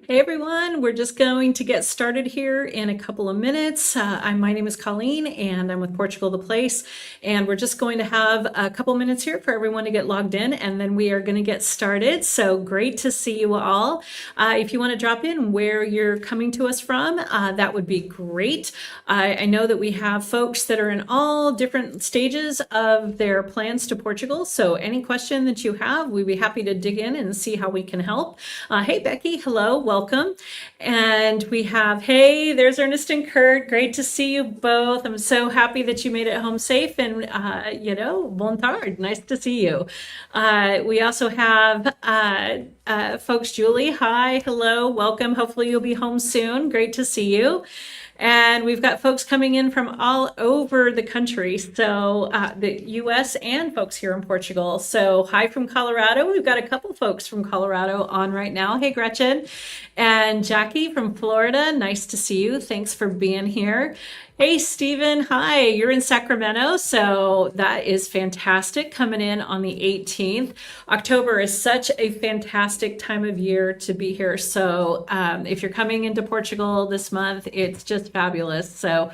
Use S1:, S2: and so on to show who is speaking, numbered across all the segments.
S1: Hey everyone, we're just going to get started here in a couple of minutes. My name is Colleen and I'm with Portugal the Place, and we're just going to have a couple minutes here for everyone to get logged in, and then we are going to get started. So great to see you all. If you want to drop in where you're coming to us from, that would be great. I know that we have folks that are in all different stages of their plans to Portugal, so any question that you have, we'd be happy to dig in and see how we can help. Hey Becky, hello. Welcome. And we have, hey, there's Ernest and Kurt. Great to see you both. I'm so happy that you made it home safe and, bon tard. Nice to see you. We also have folks, Julie. Hi, hello, welcome. Hopefully you'll be home soon. Great to see you. And we've got folks coming in from all over the country, so the US and folks here in Portugal. So hi from Colorado. We've got a couple folks from Colorado on right now. Hey, Gretchen. And Jackie from Florida. Nice to see you. Thanks for being here. Hey, Stephen. Hi, you're in Sacramento, so that is fantastic, coming in on the 18th. October is such a fantastic time of year to be here, so if you're coming into Portugal this month, it's just fabulous. So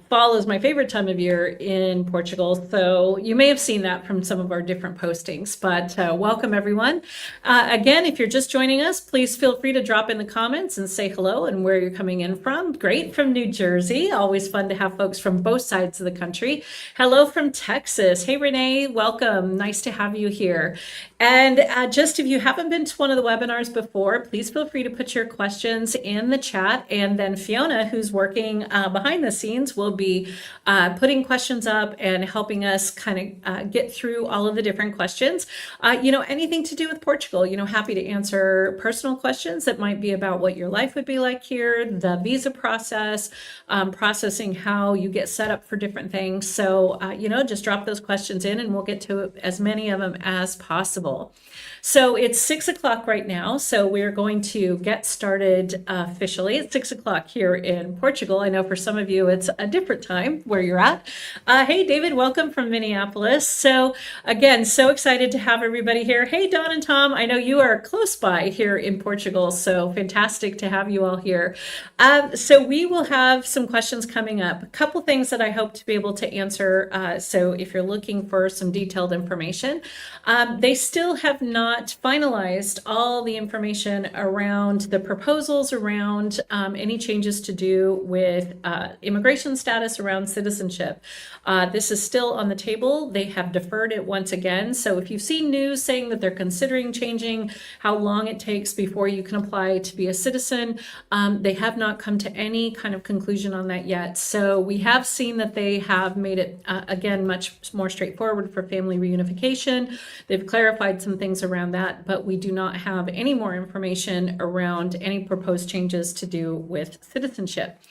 S1: fall is my favorite time of year in Portugal, so you may have seen that from some of our different postings, but welcome everyone. Again, if you're just joining us, please feel free to drop in the comments and say hello and where you're coming in from. Great, from New Jersey. Always fun to have folks from both sides of the country. Hello from Texas. Hey, Renee, welcome. Nice to have you here. And just if you haven't been to one of the webinars before, please feel free to put your questions in the chat. And then Fiona, who's working behind the scenes, will be putting questions up and helping us kind of get through all of the different questions. Anything to do with Portugal, happy to answer personal questions that might be about what your life would be like here, the visa process, processing how you get set up for different things. So, just drop those questions in and we'll get to as many of them as possible. So it's 6 o'clock right now. So we're going to get started officially. It's 6 o'clock here in Portugal. I know for some of you, it's a different time where you're at. Hey, David, welcome from Minneapolis. So again, so excited to have everybody here. Hey, Don and Tom, I know you are close by here in Portugal. So fantastic to have you all here. So we will have some questions coming up. A couple things that I hope to be able to answer. So if you're looking for some detailed information, they still have not finalized all the information around the proposals around any changes to do with immigration status around citizenship. This is still on the table. They have deferred it once again. So if you've seen news saying that they're considering changing how long it takes before you can apply to be a citizen, they have not come to any kind of conclusion on that yet. So we have seen that they have made it, again, much more straightforward for family reunification. They've clarified some things around that, but we do not have any more information around any proposed changes to do with citizenship.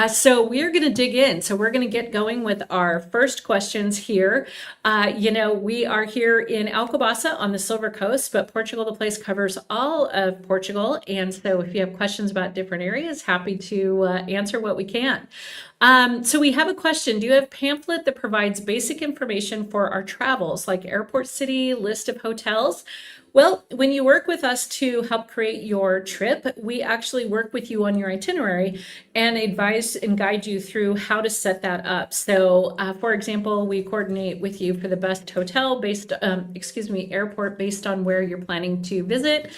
S1: So we're going to dig in. So we're going to get going with our first questions here. We are here in Alcobaça on the Silver Coast, but Portugal the Place covers all of Portugal. And so if you have questions about different areas, happy to answer what we can. So we have a question. Do you have a pamphlet that provides basic information for our travels, like airport city, list of hotels? Well, when you work with us to help create your trip, we actually work with you on your itinerary and advise and guide you through how to set that up. So, for example, we coordinate with you for the best hotel airport based on where you're planning to visit.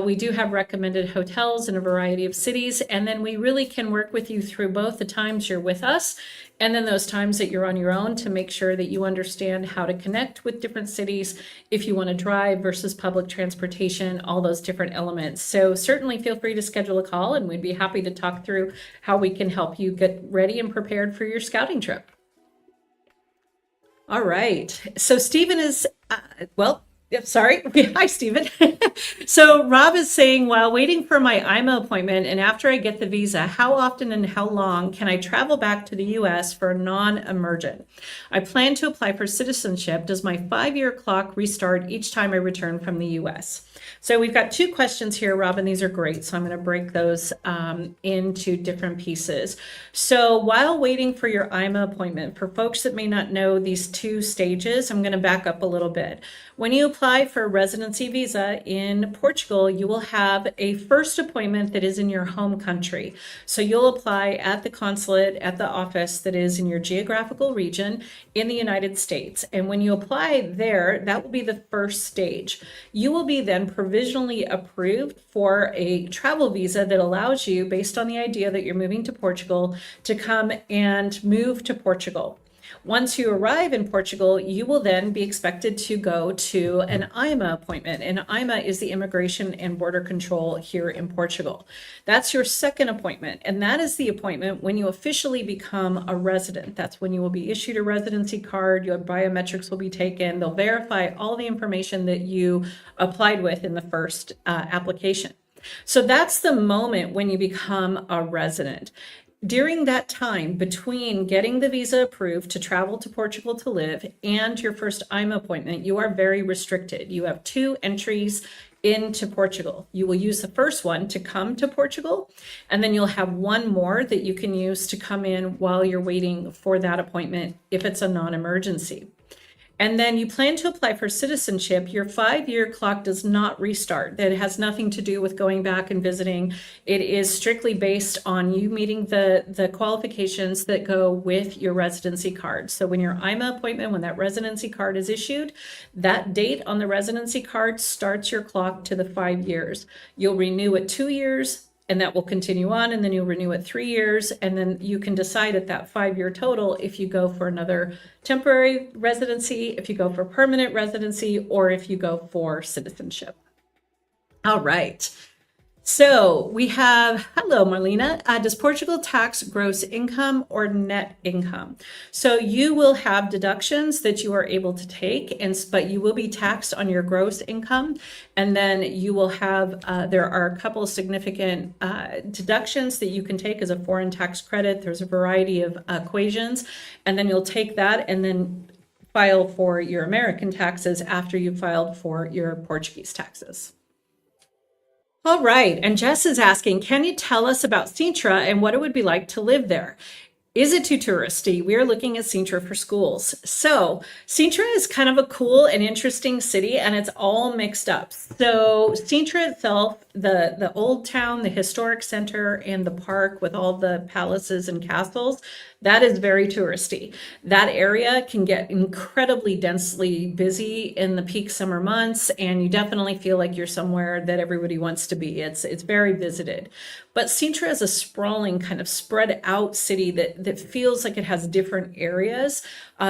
S1: We do have recommended hotels in a variety of cities, and then we really can work with you through both the times you're with us and then those times that you're on your own to make sure that you understand how to connect with different cities, if you want to drive versus public transportation, all those different elements. So certainly feel free to schedule a call and we'd be happy to talk through how we can help you get ready and prepared for your scouting trip. All right. So Stephen is, sorry. Hi, Stephen. So Rob is saying, while waiting for my AIMA appointment and after I get the visa, how often and how long can I travel back to the US for a non-emergent? I plan to apply for citizenship. Does my 5-year clock restart each time I return from the US? So we've got two questions here, Robin. These are great. So I'm going to break those into different pieces. So while waiting for your AIMA appointment, for folks that may not know these two stages, I'm going to back up a little bit. When you apply for a residency visa in Portugal, you will have a first appointment that is in your home country. So you'll apply at the consulate, at the office that is in your geographical region in the United States. And when you apply there, that will be the first stage. You will be then provisionally approved for a travel visa that allows you, based on the idea that you're moving to Portugal, to come and move to Portugal. Once you arrive in Portugal, you will then be expected to go to an AIMA appointment. And AIMA is the Immigration and Border Control here in Portugal. That's your second appointment. And that is the appointment when you officially become a resident. That's when you will be issued a residency card. Your biometrics will be taken. They'll verify all the information that you applied with in the first application. So that's the moment when you become a resident. During that time between getting the visa approved to travel to Portugal to live and your first AIMA appointment, you are very restricted. You have two entries into Portugal. You will use the first one to come to Portugal, and then you'll have one more that you can use to come in while you're waiting for that appointment if it's a non-emergency. And then you plan to apply for citizenship. Your 5-year clock does not restart. That has nothing to do with going back and visiting. It is strictly based on you meeting the qualifications that go with your residency card. So when your AIMA appointment, when that residency card is issued, that date on the residency card starts your clock to the 5 years. You'll renew it 2 years, and that will continue on, and then you'll renew it 3 years, and then you can decide at that 5-year total if you go for another temporary residency, if you go for permanent residency, or if you go for citizenship. All right. So we have, hello, Marlena. Does Portugal tax gross income or net income? So you will have deductions that you are able to take, but you will be taxed on your gross income. And then you will have, there are a couple of significant deductions that you can take as a foreign tax credit. There's a variety of equations, and then you'll take that and then file for your American taxes after you've filed for your Portuguese taxes. All right, and Jess is asking, can you tell us about Sintra and what it would be like to live there? Is it too touristy? We are looking at Sintra for schools. So Sintra is kind of a cool and interesting city, and it's all mixed up. So Sintra itself, the old town, the historic center, and the park with all the palaces and castles, that is very touristy. That area can get incredibly densely busy in the peak summer months, and you definitely feel like you're somewhere that everybody wants to be. It's very visited. But Sintra is a sprawling, kind of spread out city that feels like it has different areas.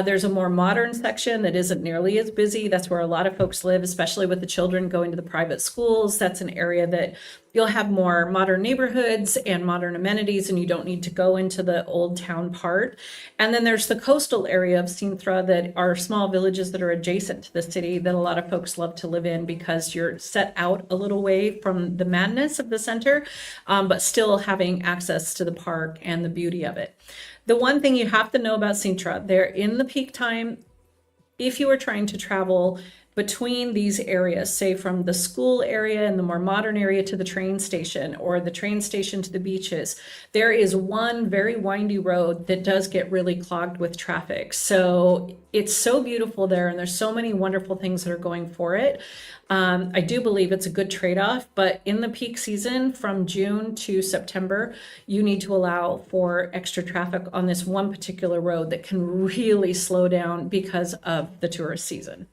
S1: There's a more modern section that isn't nearly as busy. That's where a lot of folks live, especially with the children going to the private schools. That's an area that you'll have more modern neighborhoods and modern amenities, and you don't need to go into the old town part. And then there's the coastal area of Sintra that are small villages that are adjacent to the city that a lot of folks love to live in because you're set out a little way from the madness of the center, but still having access to the park and the beauty of it. The one thing you have to know about Sintra, they're in the peak time. If you are trying to travel between these areas, say from the school area and the more modern area to the train station, or the train station to the beaches, there is one very windy road that does get really clogged with traffic. So it's so beautiful there, and there's so many wonderful things that are going for it. I do believe it's a good trade-off, but in the peak season from June to September, you need to allow for extra traffic on this one particular road that can really slow down because of the tourist season.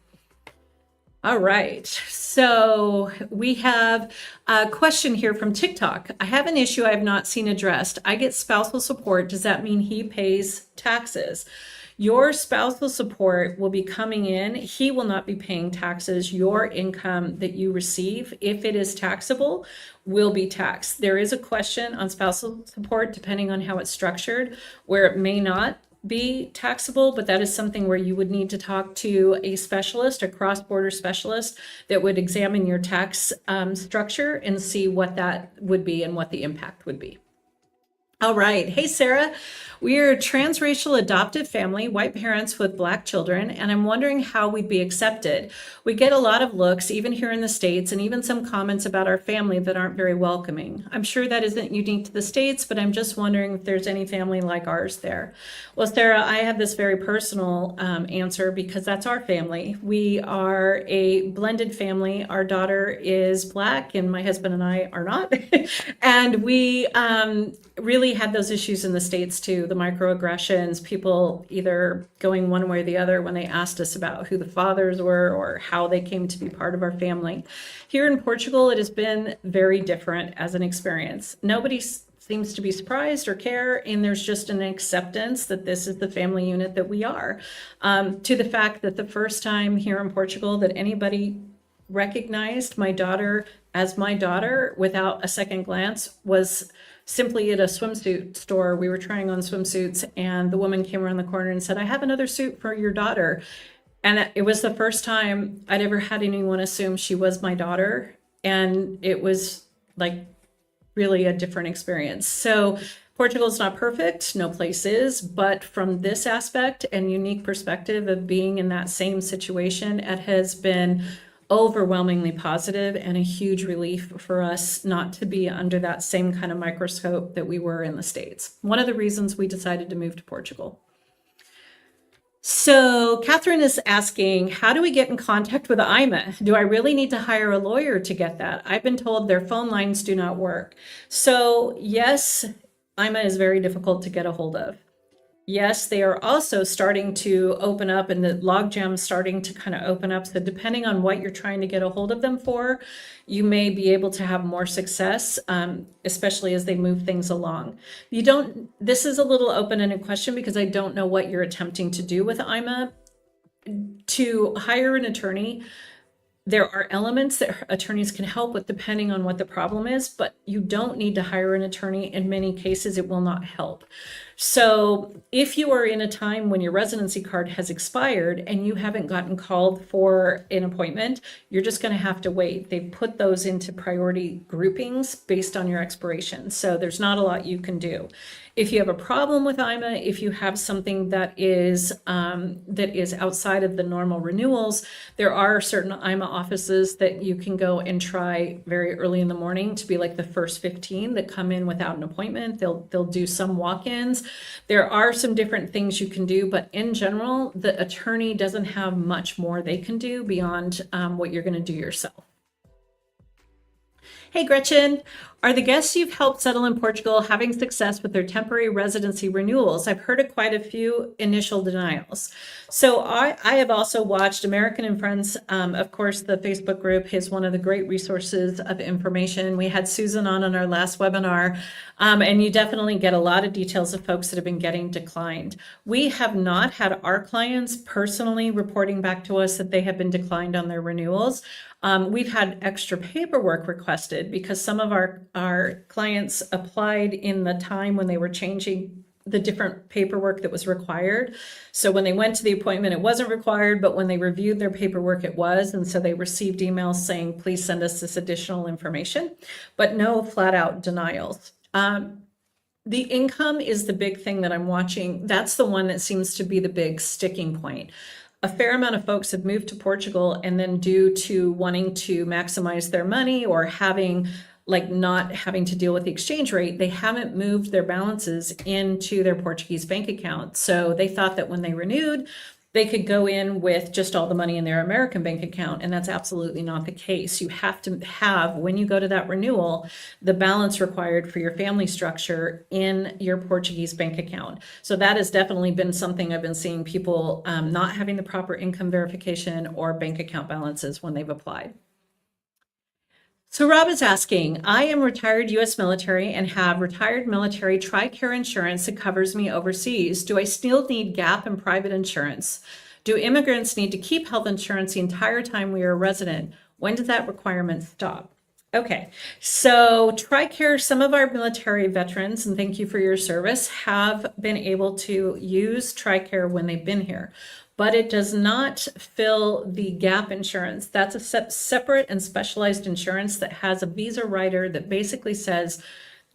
S1: All right, so we have a question here from TikTok. I have an issue I have not seen addressed. I get spousal support. Does that mean he pays taxes? Your spousal support will be coming in. He will not be paying taxes. Your income that you receive, if it is taxable, will be taxed. There is a question on spousal support, depending on how it's structured, where it may not be taxable, but that is something where you would need to talk to a specialist, a cross-border specialist that would examine your tax structure and see what that would be and what the impact would be. All right. Hey, Sarah. We are a transracial adoptive family, white parents with Black children, and I'm wondering how we'd be accepted. We get a lot of looks, even here in the States, and even some comments about our family that aren't very welcoming. I'm sure that isn't unique to the States, but I'm just wondering if there's any family like ours there. Well, Sarah, I have this very personal answer because that's our family. We are a blended family. Our daughter is Black, and my husband and I are not. And we really had those issues in the States too, the microaggressions, people either going one way or the other when they asked us about who the fathers were or how they came to be part of our family. Here in Portugal, it has been very different as an experience. Nobody seems to be surprised or care, and there's just an acceptance that this is the family unit that we are. To the fact that the first time here in Portugal that anybody recognized my daughter as my daughter without a second glance was simply at a swimsuit store. We were trying on swimsuits, and the woman came around the corner and said, "I have another suit for your daughter." And it was the first time I'd ever had anyone assume she was my daughter. And it was like really a different experience. So Portugal's not perfect, no place is, but from this aspect and unique perspective of being in that same situation, it has been overwhelmingly positive and a huge relief for us not to be under that same kind of microscope that we were in the States. One of the reasons we decided to move to Portugal. So Catherine is asking, how do we get in contact with AIMA? Do I really need to hire a lawyer to get that? I've been told their phone lines do not work. So yes, AIMA is very difficult to get a hold of. Yes, they are also starting to open up, and the logjam's starting to kind of open up. So depending on what you're trying to get a hold of them for, you may be able to have more success, especially as they move things along. This is a little open-ended question because I don't know what you're attempting to do with AIMA. To hire an attorney, there are elements that attorneys can help with depending on what the problem is, but you don't need to hire an attorney. In many cases, it will not help. So if you are in a time when your residency card has expired and you haven't gotten called for an appointment, you're just going to have to wait. They put those into priority groupings based on your expiration. So there's not a lot you can do. If you have a problem with AIMA, if you have something that is outside of the normal renewals, there are certain AIMA offices that you can go and try very early in the morning to be like the first 15 that come in without an appointment. They'll do some walk-ins. There are some different things you can do, but in general, the attorney doesn't have much more they can do beyond what you're going to do yourself. Hey, Gretchen, are the guests you've helped settle in Portugal having success with their temporary residency renewals? I've heard of quite a few initial denials. So I have also watched American and Friends. Of course, the Facebook group is one of the great resources of information. We had Susan on our last webinar, and you definitely get a lot of details of folks that have been getting declined. We have not had our clients personally reporting back to us that they have been declined on their renewals. We've had extra paperwork requested because some of our clients applied in the time when they were changing the different paperwork that was required. So when they went to the appointment, it wasn't required, but when they reviewed their paperwork, it was. And so they received emails saying, please send us this additional information, but no flat out denials. The income is the big thing that I'm watching. That's the one that seems to be the big sticking point. A fair amount of folks have moved to Portugal, and then due to wanting to maximize their money or not having to deal with the exchange rate, they haven't moved their balances into their Portuguese bank account. So they thought that when they renewed, they could go in with just all the money in their American bank account, and that's absolutely not the case. You have to have, when you go to that renewal, the balance required for your family structure in your Portuguese bank account. So that has definitely been something I've been seeing people not having the proper income verification or bank account balances when they've applied. So Rob is asking, I am retired U.S. military and have retired military TRICARE insurance that covers me overseas. Do I still need gap and private insurance? Do immigrants need to keep health insurance the entire time we are a resident? When does that requirement stop? Okay, so TRICARE, some of our military veterans, and thank you for your service, have been able to use TRICARE when they've been here. But it does not fill the gap insurance. That's a separate and specialized insurance that has a visa rider that basically says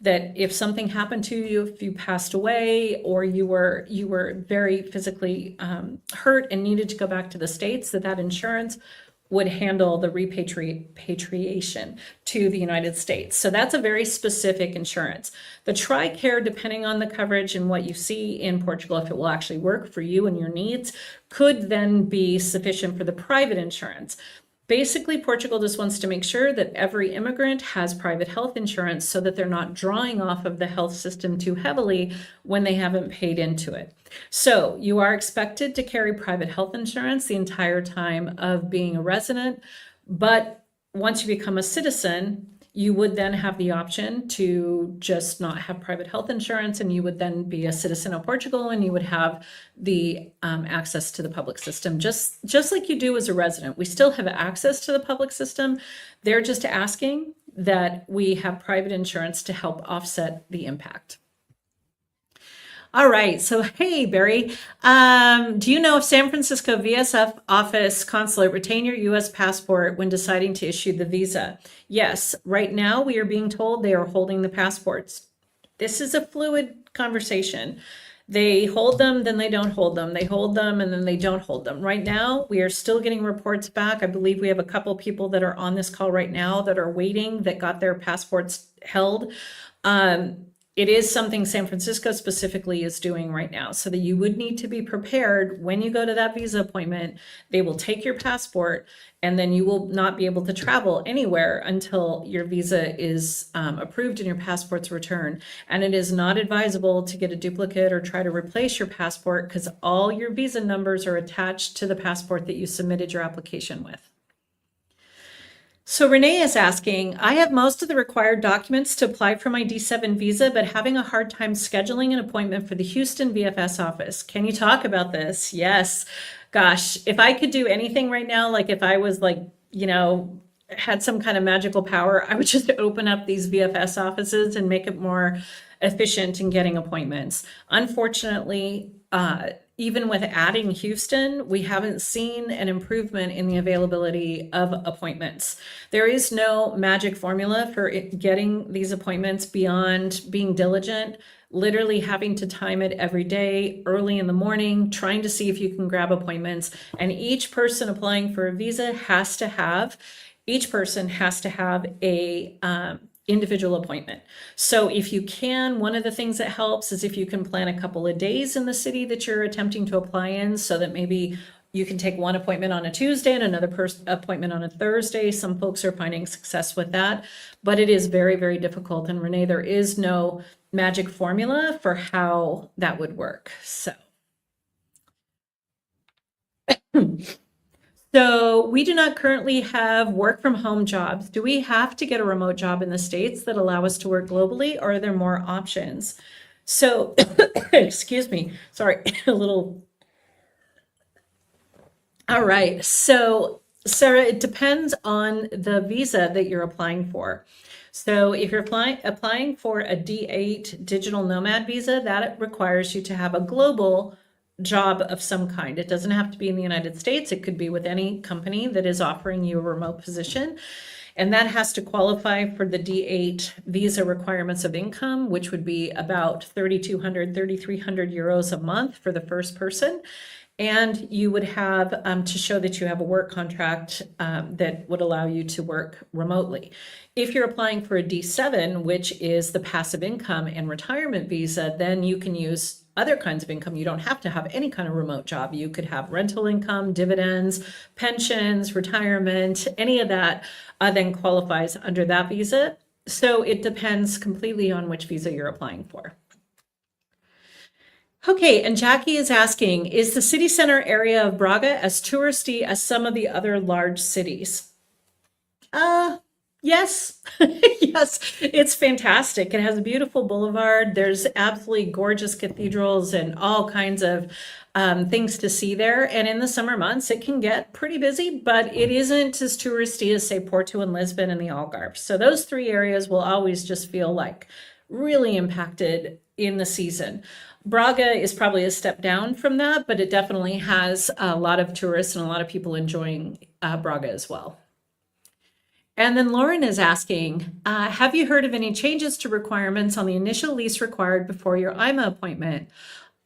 S1: that if something happened to you, if you passed away, or you were very physically hurt and needed to go back to the States, that insurance would handle the repatriation to the United States. So that's a very specific insurance. The TRICARE, depending on the coverage and what you see in Portugal, if it will actually work for you and your needs, could then be sufficient for the private insurance. Basically, Portugal just wants to make sure that every immigrant has private health insurance so that they're not drawing off of the health system too heavily when they haven't paid into it. So you are expected to carry private health insurance the entire time of being a resident, but once you become a citizen, you would then have the option to just not have private health insurance, and you would then be a citizen of Portugal, and you would have the access to the public system, just like you do as a resident. We still have access to the public system. They're just asking that we have private insurance to help offset the impact. All right, so hey, Barry, do you know if San Francisco VSF office consulate retain your U.S. passport when deciding to issue the visa? Yes, right now we are being told they are holding the passports. This is a fluid conversation. They hold them, then they don't hold them. They hold them, and then they don't hold them. Right now, we are still getting reports back. I believe we have a couple people that are on this call right now that are waiting, that got their passports held. It is something San Francisco specifically is doing right now, so that you would need to be prepared when you go to that visa appointment. They will take your passport, and then you will not be able to travel anywhere until your visa is approved and your passport's returned. And it is not advisable to get a duplicate or try to replace your passport, because all your visa numbers are attached to the passport that you submitted your application with. So Renee is asking, I have most of the required documents to apply for my D7 visa, but having a hard time scheduling an appointment for the Houston VFS office. Can you talk about this? Yes. Gosh, if I could do anything right now, like if I was like, had some kind of magical power, I would just open up these VFS offices and make it more efficient in getting appointments. Unfortunately, even with adding Houston, we haven't seen an improvement in the availability of appointments. There is no magic formula for getting these appointments beyond being diligent, literally having to time it every day, early in the morning, trying to see if you can grab appointments. And each person applying for a visa has to have a individual appointment. So if you can, one of the things that helps is if you can plan a couple of days in the city that you're attempting to apply in, so that maybe you can take one appointment on a Tuesday and another appointment on a Thursday. Some folks are finding success with that, but it is very, very difficult. And Renee, there is no magic formula for how that would work. So we do not currently have work from home jobs. Do we have to get a remote job in the States that allow us to work globally, or are there more options? So, excuse me, sorry, a little. All right, so Sarah, it depends on the visa that you're applying for. So if you're applying for a D8 digital nomad visa, that requires you to have a global job of some kind. It doesn't have to be in the United States. It could be with any company that is offering you a remote position. And that has to qualify for the D8 visa requirements of income, which would be about 3,200, 3,300 euros a month for the first person. And you would have to show that you have a work contract that would allow you to work remotely. If you're applying for a D7, which is the passive income and retirement visa, then you can use other kinds of income. You don't have to have any kind of remote job. You could have rental income, dividends, pensions, retirement, any of that then qualifies under that visa. So it depends completely on which visa you're applying for. Okay, and Jackie is asking, is the city center area of Braga as touristy as some of the other large cities? Yes, yes, it's fantastic. It has a beautiful boulevard. There's absolutely gorgeous cathedrals and all kinds of things to see there. And in the summer months, it can get pretty busy, but it isn't as touristy as, say, Porto and Lisbon and the Algarve. So those three areas will always just feel like really impacted in the season. Braga is probably a step down from that, but it definitely has a lot of tourists and a lot of people enjoying Braga as well. And then Lauren is asking, have you heard of any changes to requirements on the initial lease required before your AIMA appointment?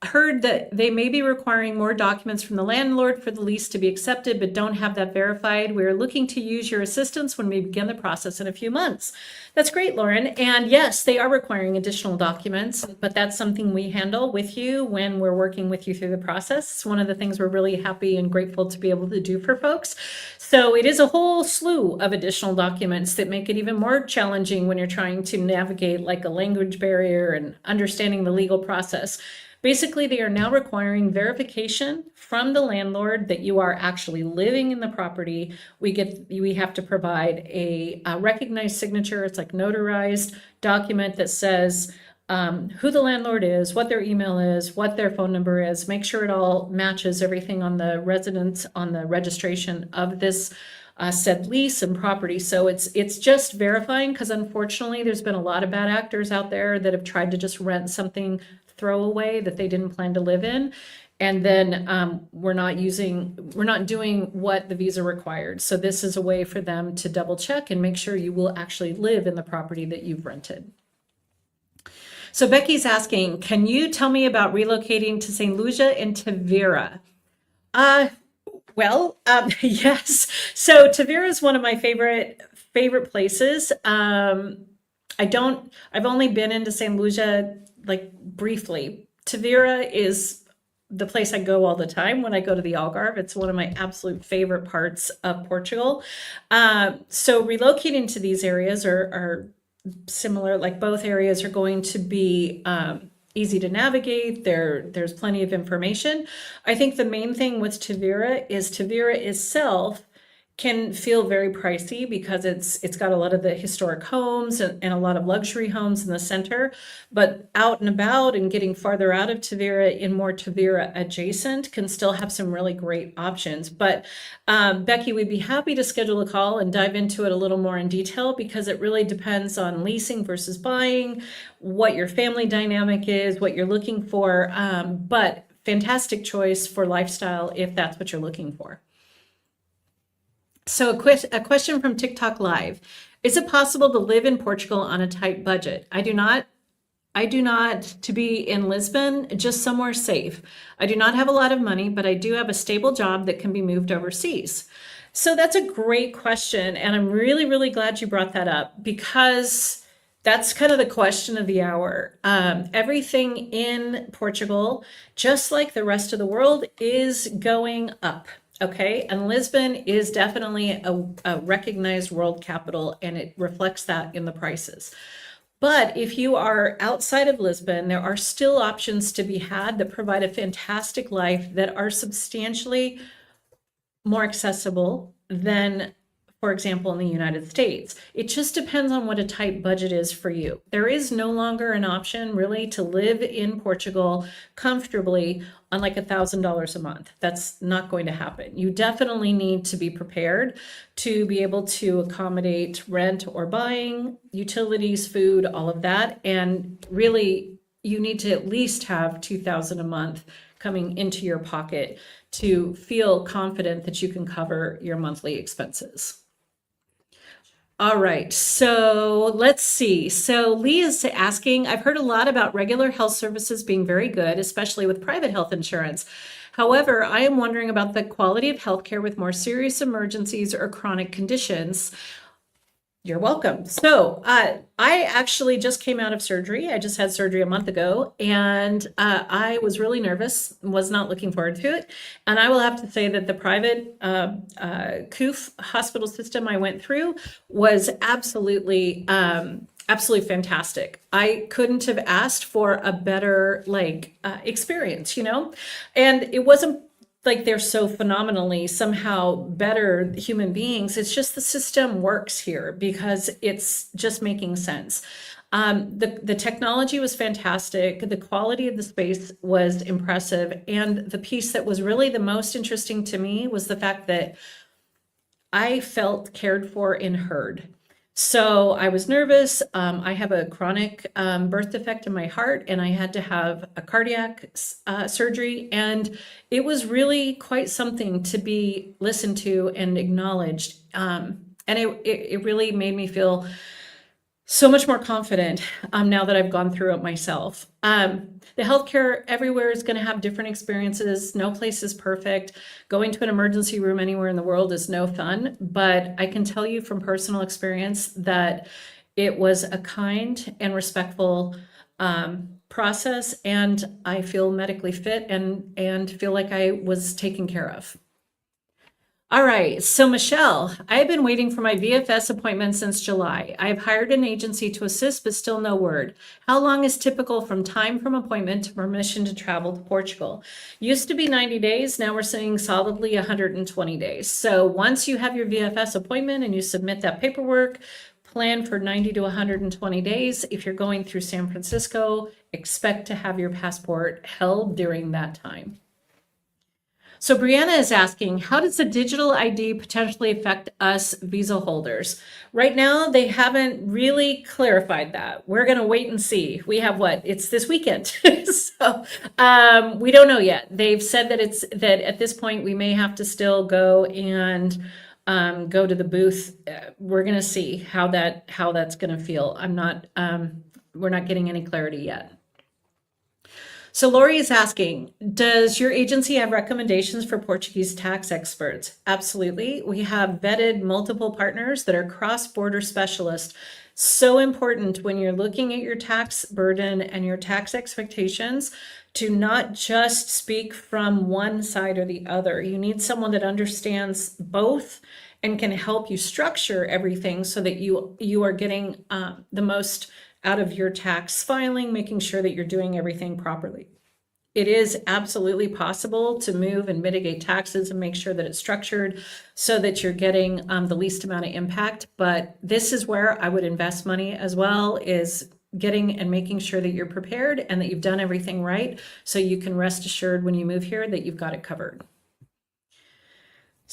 S1: Heard that they may be requiring more documents from the landlord for the lease to be accepted, but don't have that verified. We're looking to use your assistance when we begin the process in a few months. That's great, Lauren. And yes, they are requiring additional documents, but that's something we handle with you when we're working with you through the process. It's one of the things we're really happy and grateful to be able to do for folks. So it is a whole slew of additional documents that make it even more challenging when you're trying to navigate like a language barrier and understanding the legal process. Basically, they are now requiring verification from the landlord that you are actually living in the property. We have to provide a recognized signature. It's like notarized document that says who the landlord is, what their email is, what their phone number is. Make sure it all matches everything on the residence, on the registration of this said lease and property. So it's just verifying, because unfortunately there's been a lot of bad actors out there that have tried to just rent something throwaway that they didn't plan to live in. And then we're not doing what the visa required. So this is a way for them to double check and make sure you will actually live in the property that you've rented. So Becky's asking, can you tell me about relocating to St. Lucia and Tavira? Yes. So Tavira is one of my favorite places. I've only been into St. Lucia like briefly. Tavira is the place I go all the time when I go to the Algarve. It's one of my absolute favorite parts of Portugal. So relocating to these areas are similar, like both areas are going to be easy to navigate. There's plenty of information. I think the main thing with Tavira is Tavira itself can feel very pricey because it's got a lot of the historic homes and a lot of luxury homes in the center, but out and about and getting farther out of Tavira in more Tavira adjacent can still have some really great options. But Becky, we'd be happy to schedule a call and dive into it a little more in detail, because it really depends on leasing versus buying, what your family dynamic is, what you're looking for, but fantastic choice for lifestyle if that's what you're looking for. So a question from TikTok Live. Is it possible to live in Portugal on a tight budget? I do not to be in Lisbon, just somewhere safe. I do not have a lot of money, but I do have a stable job that can be moved overseas. So that's a great question. And I'm really, really glad you brought that up, because that's kind of the question of the hour. Everything in Portugal, just like the rest of the world, is going up. Okay, and Lisbon is definitely a recognized world capital, and it reflects that in the prices. But if you are outside of Lisbon, there are still options to be had that provide a fantastic life that are substantially more accessible than, for example, in the United States. It just depends on what a tight budget is for you. There is no longer an option really to live in Portugal comfortably on like $1,000 a month. That's not going to happen. You definitely need to be prepared to be able to accommodate rent or buying, utilities, food, all of that. And really, you need to at least have $2,000 a month coming into your pocket to feel confident that you can cover your monthly expenses. All right, so let's see. So Lee is asking, I've heard a lot about regular health services being very good, especially with private health insurance. However, I am wondering about the quality of healthcare with more serious emergencies or chronic conditions. You're welcome. So I actually just came out of surgery. I just had surgery a month ago, and I was really nervous, was not looking forward to it. And I will have to say that the private COOF hospital system I went through was absolutely fantastic. I couldn't have asked for a better experience, and it wasn't like they're so phenomenally somehow better human beings. It's just the system works here because it's just making sense. The technology was fantastic. The quality of the space was impressive. And the piece that was really the most interesting to me was the fact that I felt cared for and heard. So I was nervous. I have a chronic birth defect in my heart, and I had to have a cardiac surgery. And it was really quite something to be listened to and acknowledged. And And it really made me feel so much more confident now that I've gone through it myself. The healthcare everywhere is going to have different experiences. No place is perfect. Going to an emergency room anywhere in the world is no fun, but I can tell you from personal experience that it was a kind and respectful process, and I feel medically fit and feel like I was taken care of. All right, so Michelle, I've been waiting for my VFS appointment since July. I've hired an agency to assist, but still no word. How long is typical from time from appointment to permission to travel to Portugal? Used to be 90 days, now we're saying solidly 120 days. So once you have your VFS appointment and you submit that paperwork, plan for 90 to 120 days. If you're going through San Francisco, expect to have your passport held during that time. So Brianna is asking, how does the digital ID potentially affect us visa holders? Right now, they haven't really clarified that. We're going to wait and see. We have what? It's this weekend. So we don't know yet. They've said that at this point, we may have to still go and go to the booth. We're going to see how that's going to feel. We're not getting any clarity yet. So Lori is asking, does your agency have recommendations for Portuguese tax experts? Absolutely. We have vetted multiple partners that are cross-border specialists. So important when you're looking at your tax burden and your tax expectations to not just speak from one side or the other. You need someone that understands both and can help you structure everything so that you are getting the most out of your tax filing, making sure that you're doing everything properly. It is absolutely possible to move and mitigate taxes and make sure that it's structured so that you're getting the least amount of impact. But this is where I would invest money as well, is getting and making sure that you're prepared and that you've done everything right, so you can rest assured when you move here that you've got it covered.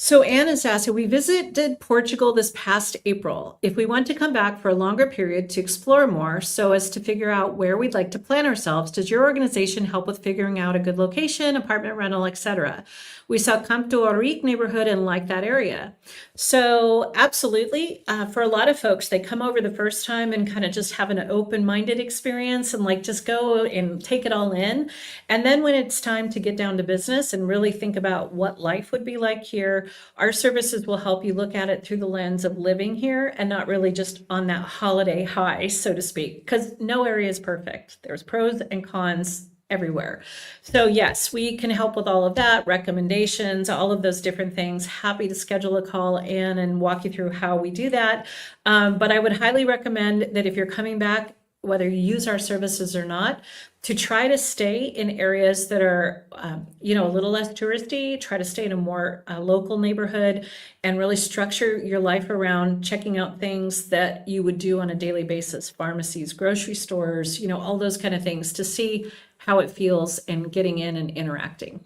S1: So Anne is asking, we visited Portugal this past April. If we want to come back for a longer period to explore more so as to figure out where we'd like to plan ourselves, does your organization help with figuring out a good location, apartment rental, etc.? We saw Campo Rico neighborhood and like that area. So absolutely, for a lot of folks, they come over the first time and kind of just have an open-minded experience and like just go and take it all in. And then when it's time to get down to business and really think about what life would be like here, our services will help you look at it through the lens of living here and not really just on that holiday high, so to speak, because no area is perfect. There's pros and cons everywhere. So yes, we can help with all of that, recommendations, all of those different things. Happy to schedule a call in and walk you through how we do that. But I would highly recommend that if you're coming back, whether you use our services or not, to try to stay in areas that are, a little less touristy, try to stay in a more local neighborhood and really structure your life around checking out things that you would do on a daily basis, pharmacies, grocery stores, all those kind of things to see how it feels and getting in and interacting.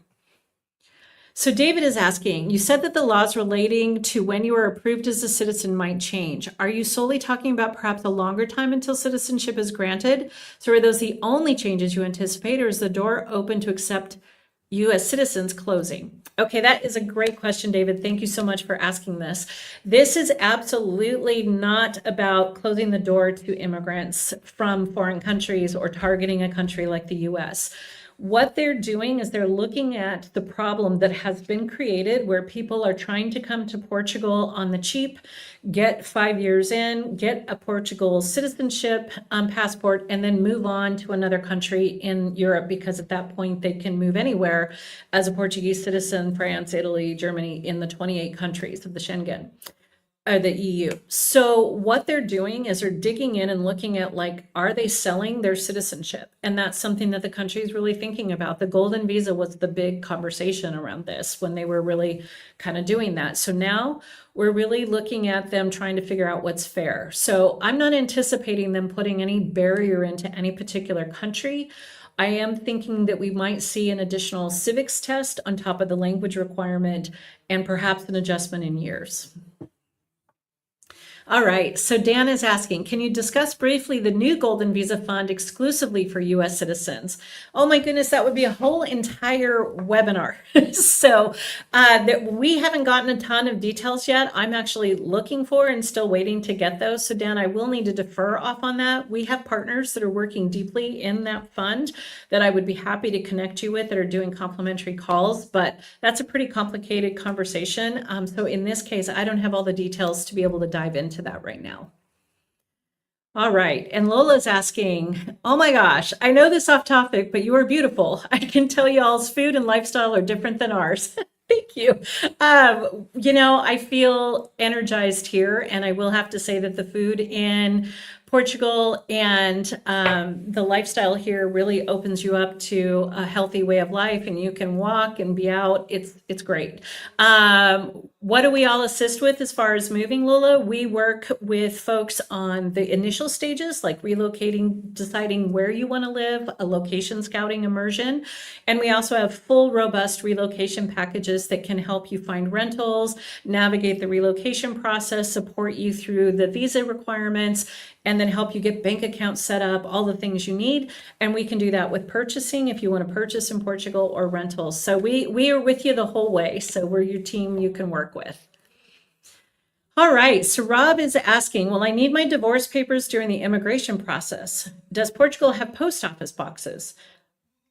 S1: So David is asking, you said that the laws relating to when you are approved as a citizen might change. Are you solely talking about perhaps a longer time until citizenship is granted? So are those the only changes you anticipate, or is the door open to accept you as citizens closing? Okay, that is a great question, David. Thank you so much for asking this. This is absolutely not about closing the door to immigrants from foreign countries or targeting a country like the US. What they're doing is they're looking at the problem that has been created where people are trying to come to Portugal on the cheap, get 5 years in, get a Portugal citizenship passport, and then move on to another country in Europe, because at that point they can move anywhere as a Portuguese citizen, France, Italy, Germany, in the 28 countries of the Schengen. The EU. So what they're doing is they're digging in and looking at, like, are they selling their citizenship? And that's something that the country is really thinking about. The golden visa was the big conversation around this when they were really kind of doing that. So now we're really looking at them trying to figure out what's fair. So I'm not anticipating them putting any barrier into any particular country. I am thinking that we might see an additional civics test on top of the language requirement and perhaps an adjustment in years. All right, so Dan is asking, can you discuss briefly the new Golden Visa Fund exclusively for US citizens? Oh my goodness, that would be a whole entire webinar. So we haven't gotten a ton of details yet. I'm actually looking for and still waiting to get those. So Dan, I will need to defer off on that. We have partners that are working deeply in that fund that I would be happy to connect you with that are doing complimentary calls, but that's a pretty complicated conversation. So in this case, I don't have all the details to be able to dive into that right now. All right, and Lola's asking, oh my gosh, I know this off topic, but you are beautiful. I can tell y'all's food and lifestyle are different than ours. Thank you. I feel energized here, and I will have to say that the food in Portugal and the lifestyle here really opens you up to a healthy way of life, and you can walk and be out. It's great. What do we all assist with as far as moving, Lola? We work with folks on the initial stages, like relocating, deciding where you want to live, a location scouting immersion. And we also have full, robust relocation packages that can help you find rentals, navigate the relocation process, support you through the visa requirements, and then help you get bank accounts set up, all the things you need. And we can do that with purchasing if you want to purchase in Portugal, or rentals. So we are with you the whole way. So we're your team you can work with. All right, so Rob is asking, will I need my divorce papers during the immigration process? Does Portugal have post office boxes?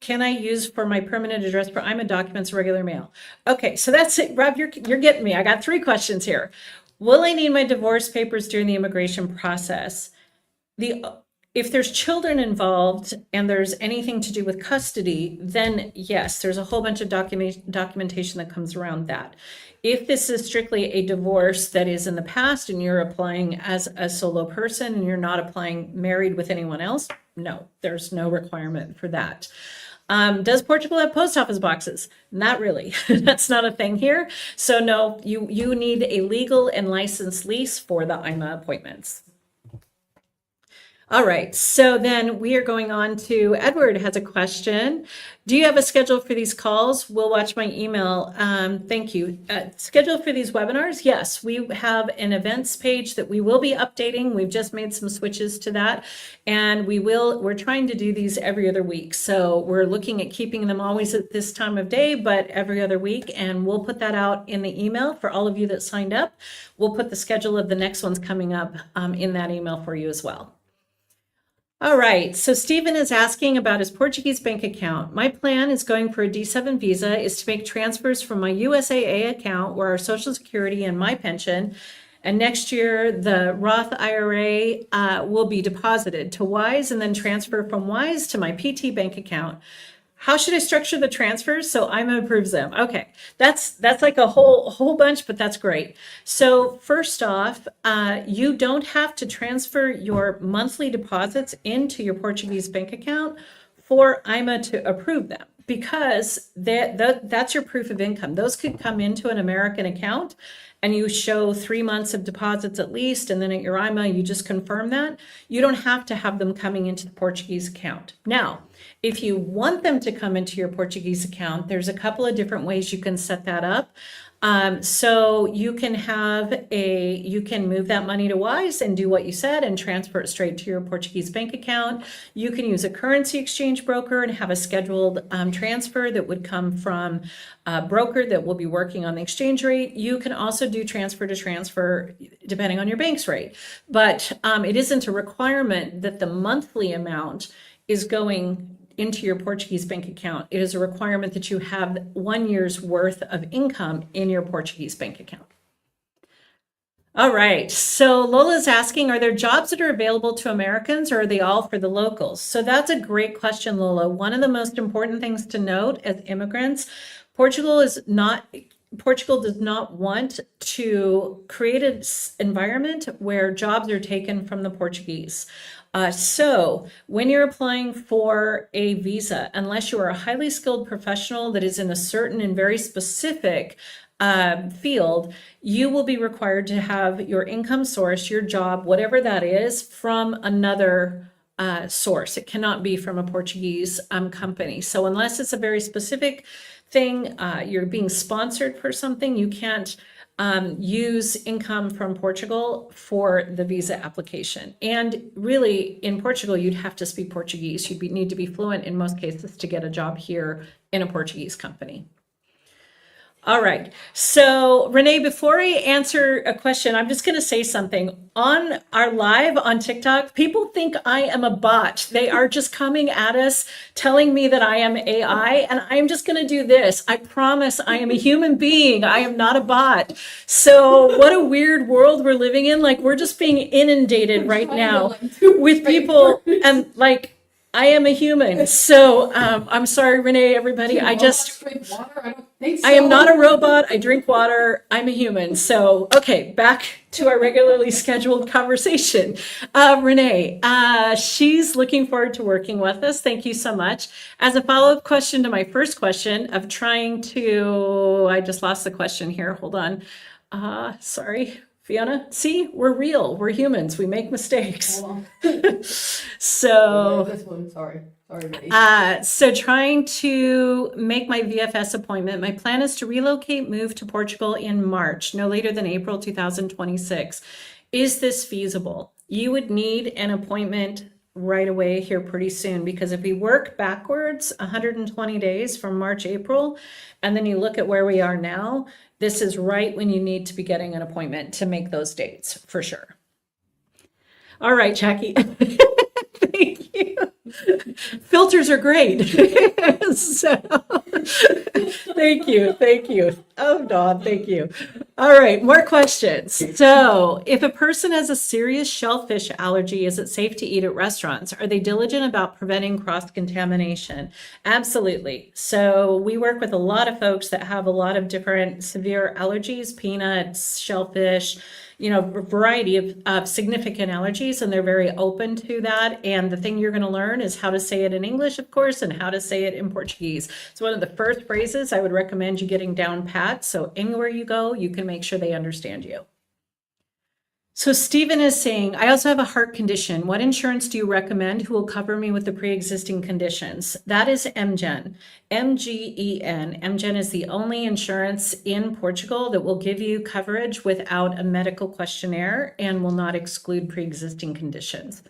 S1: Can I use for my permanent address for AIMA documents regular mail? Okay, so that's it. Rob, you're getting me. I got 3 questions here. Will I need my divorce papers during the immigration process? If there's children involved and there's anything to do with custody, then yes, there's a whole bunch of documentation that comes around that. If this is strictly a divorce that is in the past and you're applying as a solo person and you're not applying married with anyone else, no, there's no requirement for that. Does Portugal have post office boxes? Not really. That's not a thing here. So no, you need a legal and licensed lease for the AIMA appointments. All right, so then we are going on to Edward has a question. Do you have a schedule for these calls? We'll watch my email. Thank you. Schedule for these webinars? Yes, we have an events page that we will be updating. We've just made some switches to that, and we're trying to do these every other week. So we're looking at keeping them always at this time of day, but every other week, and we'll put that out in the email for all of you that signed up. We'll put the schedule of the next ones coming up in that email for you as well. All right, so Stephen is asking about his Portuguese bank account. My plan is going for a D7 visa is to make transfers from my USAA account where our Social Security and my pension, and next year the Roth IRA will be deposited to WISE and then transfer from WISE to my PT bank account. How should I structure the transfers so AIMA approves them? Okay, that's like a whole bunch, but that's great. So first off, you don't have to transfer your monthly deposits into your Portuguese bank account for AIMA to approve them, because that's your proof of income. Those could come into an American account and you show 3 months of deposits at least, and then at your AIMA, you just confirm that. You don't have to have them coming into the Portuguese account. Now, if you want them to come into your Portuguese account, there's a couple of different ways you can set that up. So you can move that money to WISE and do what you said and transfer it straight to your Portuguese bank account. You can use a currency exchange broker and have a scheduled transfer that would come from a broker that will be working on the exchange rate. You can also do transfer to transfer depending on your bank's rate, but it isn't a requirement that the monthly amount is going into your Portuguese bank account. It is a requirement that you have 1 year's worth of income in your Portuguese bank account. All right, so Lola's asking, are there jobs that are available to Americans, or are they all for the locals? So that's a great question, Lola. One of the most important things to note as immigrants, Portugal does not want to create an environment where jobs are taken from the Portuguese. So when you're applying for a visa, unless you are a highly skilled professional that is in a certain and very specific field, you will be required to have your income source, your job, whatever that is, from another source. It cannot be from a Portuguese company. So unless it's a very specific thing, you're being sponsored for something, you can't use income from Portugal for the visa application. And really, in Portugal, you'd have to speak Portuguese. Need to be fluent in most cases to get a job here in a Portuguese company. All right. So Renee, before I answer a question, I'm just going to say something. On our live on TikTok, people think I am a bot. They are just coming at us, telling me that I am AI, and I'm just going to do this. I promise I am a human being. I am not a bot. So what a weird world we're living in. Like, we're just being inundated right now with people, and like, I am a human. So I'm sorry, Renee, everybody. I am not a robot. I drink water. I'm a human. So, okay, back to our regularly scheduled conversation. Renee, she's looking forward to working with us. Thank you so much. As a follow-up question to my first question of trying to, I just lost the question here. Hold on. Sorry. Fiona, see, we're real. We're humans. We make mistakes. So,
S2: this one, sorry,
S1: so trying to make my VFS appointment. My plan is to relocate, move to Portugal in March, no later than April 2026. Is this feasible? You would need an appointment right away here pretty soon, because if we work backwards 120 days from March, April, and then you look at where we are now, this is right when you need to be getting an appointment to make those dates for sure. All right, Jackie. Thank you. Filters are great. So, thank you. Oh, Dawn, thank you. All right, more questions. So, if a person has a serious shellfish allergy, is it safe to eat at restaurants? Are they diligent about preventing cross-contamination? Absolutely. So, we work with a lot of folks that have a lot of different severe allergies, peanuts, shellfish, a variety of significant allergies, and they're very open to that. And the thing you're going to learn is how to say it in English, of course, and how to say it in Portuguese. It's one of the first phrases I would recommend you getting down pat. So anywhere you go, you can make sure they understand you. So Stephen is saying, I also have a heart condition. What insurance do you recommend who will cover me with the pre-existing conditions? That is MGen, M-G-E-N. MGen is the only insurance in Portugal that will give you coverage without a medical questionnaire and will not exclude pre-existing conditions.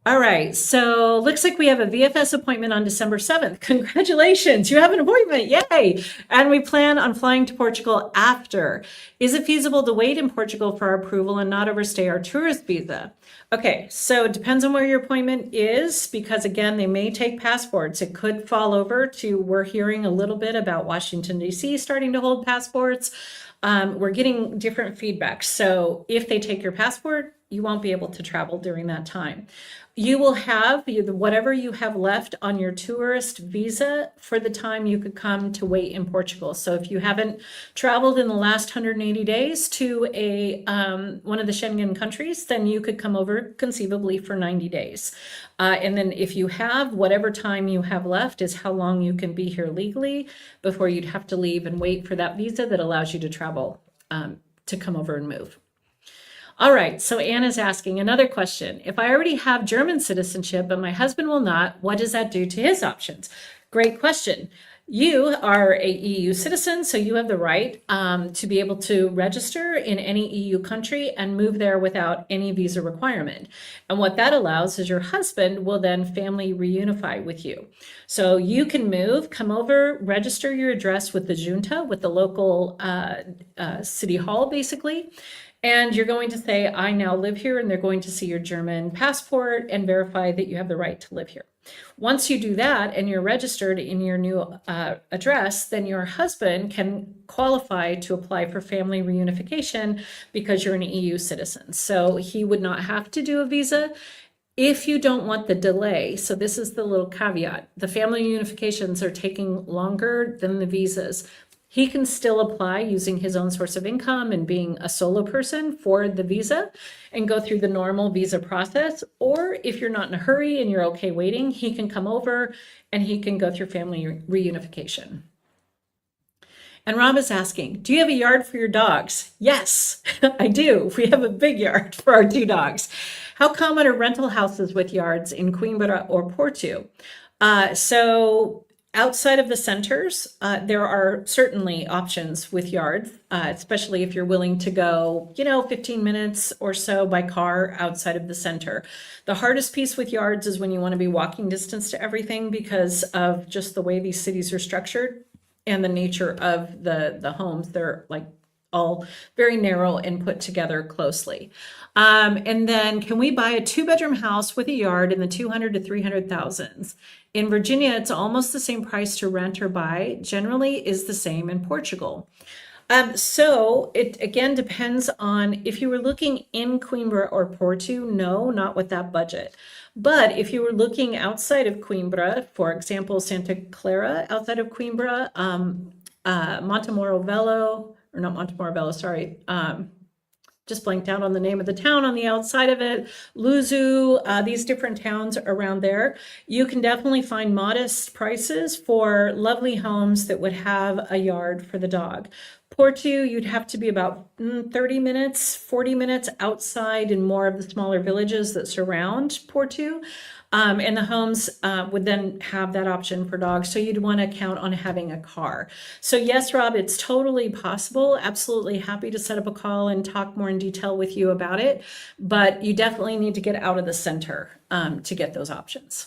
S1: All right, so looks like we have a VFS appointment on December 7th. Congratulations, you have an appointment, yay! And we plan on flying to Portugal after. Is it feasible to wait in Portugal for our approval and not overstay our tourist visa? Okay, so it depends on where your appointment is, because again, they may take passports. It could fall over to, we're hearing a little bit about Washington, D.C. starting to hold passports. We're getting different feedback. So if they take your passport, you won't be able to travel during that time. You will have whatever you have left on your tourist visa for the time you could come to wait in Portugal. So if you haven't traveled in the last 180 days to one of the Schengen countries, then you could come over conceivably for 90 days. And then if you have, whatever time you have left is how long you can be here legally before you'd have to leave and wait for that visa that allows you to travel, to come over and move. All right, so Anna's asking another question. If I already have German citizenship but my husband will not, what does that do to his options? Great question. You are a EU citizen, so you have the right to be able to register in any EU country and move there without any visa requirement. And what that allows is your husband will then family reunify with you. So you can move, come over, register your address with the junta, with the local city hall, basically. And you're going to say, I now live here, and they're going to see your German passport and verify that you have the right to live here. Once you do that and you're registered in your new address, then your husband can qualify to apply for family reunification because you're an EU citizen. So he would not have to do a visa. If you don't want the delay, so this is the little caveat, the family reunifications are taking longer than the visas. He can still apply using his own source of income and being a solo person for the visa and go through the normal visa process. Or if you're not in a hurry and you're okay waiting, he can come over and he can go through family reunification. And Rob is asking, do you have a yard for your dogs? Yes, I do. We have a big yard for our 2 dogs. How common are rental houses with yards in Coimbra or Porto? So Outside of the centers, there are certainly options with yards, especially if you're willing to go, 15 minutes or so by car outside of the center. The hardest piece with yards is when you want to be walking distance to everything because of just the way these cities are structured and the nature of the homes. They're like all very narrow and put together closely. And then can we buy a 2-bedroom house with a yard in the 200 to 300,000s? In Virginia, it's almost the same price to rent or buy, generally is the same in Portugal. So it again depends on if you were looking in Coimbra or Porto, no, not with that budget. But if you were looking outside of Coimbra, for example, Santa Clara outside of Coimbra, Montemoro Velho, or not Montemoro Velho, sorry, just blanked out on the name of the town on the outside of it, Luzu, these different towns around there. You can definitely find modest prices for lovely homes that would have a yard for the dog. Porto, you'd have to be about 30 minutes, 40 minutes outside in more of the smaller villages that surround Porto. And the homes would then have that option for dogs. So you'd want to count on having a car. So yes, Rob, it's totally possible. Absolutely happy to set up a call and talk more in detail with you about it. But you definitely need to get out of the center to get those options.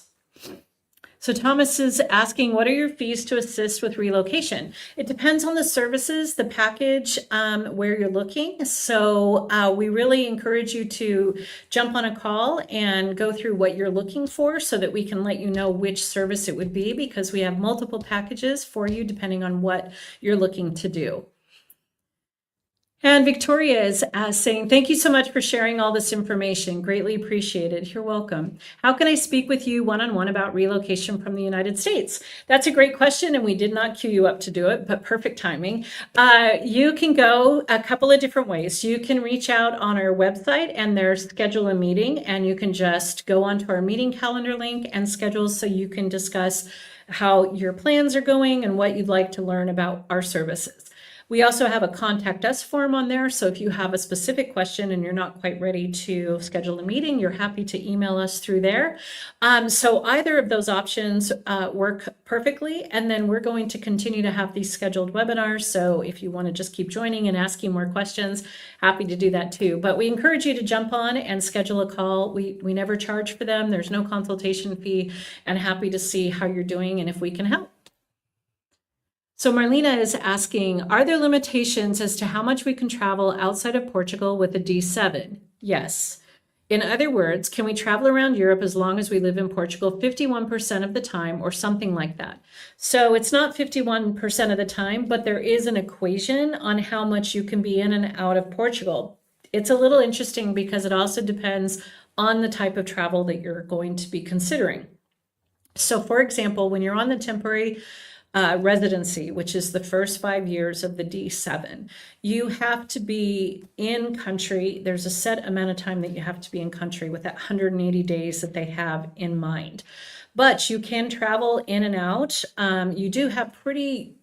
S1: So Thomas is asking, what are your fees to assist with relocation? It depends on the services, the package, where you're looking. So we really encourage you to jump on a call and go through what you're looking for so that we can let you know which service it would be, because we have multiple packages for you depending on what you're looking to do. And Victoria is saying, thank you so much for sharing all this information. Greatly appreciated. You're welcome. How can I speak with you one-on-one about relocation from the United States? That's a great question, and we did not queue you up to do it, but perfect timing. You can go a couple of different ways. You can reach out on our website and there's schedule a meeting, and you can just go onto our meeting calendar link and schedule so you can discuss how your plans are going and what you'd like to learn about our services. We also have a contact us form on there. So if you have a specific question and you're not quite ready to schedule a meeting, you're happy to email us through there. So either of those options work perfectly. And then we're going to continue to have these scheduled webinars. So if you want to just keep joining and asking more questions, happy to do that too. But we encourage you to jump on and schedule a call. We never charge for them. There's no consultation fee, and happy to see how you're doing and if we can help. So Marlena is asking, are there limitations as to how much we can travel outside of Portugal with a D7? Yes. In other words, can we travel around Europe as long as we live in Portugal 51% of the time or something like that? So it's not 51% of the time, but there is an equation on how much you can be in and out of Portugal. It's a little interesting because it also depends on the type of travel that you're going to be considering. So for example, when you're on the temporary residency, which is the first 5 years of the D7, you have to be in country. There's a set amount of time that you have to be in country with that 180 days that they have in mind. But you can travel in and out. You do have pretty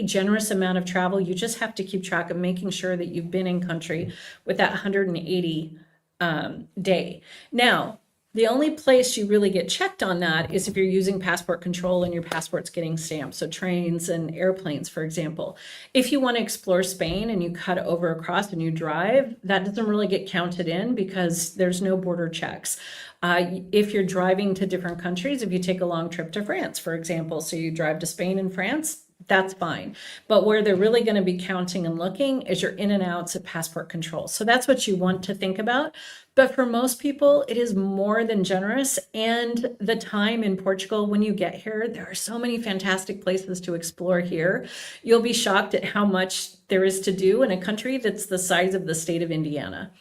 S1: generous amount of travel. You just have to keep track of making sure that you've been in country with that 180 day. Now, the only place you really get checked on that is if you're using passport control and your passport's getting stamped. So trains and airplanes, for example. If you want to explore Spain and you cut over across and you drive, that doesn't really get counted in because there's no border checks. If you're driving to different countries, if you take a long trip to France, for example, so you drive to Spain and France, that's fine. But where they're really going to be counting and looking is your in and outs at passport control. So that's what you want to think about. But for most people, it is more than generous. And the time in Portugal, when you get here, there are so many fantastic places to explore here. You'll be shocked at how much there is to do in a country that's the size of the state of Indiana.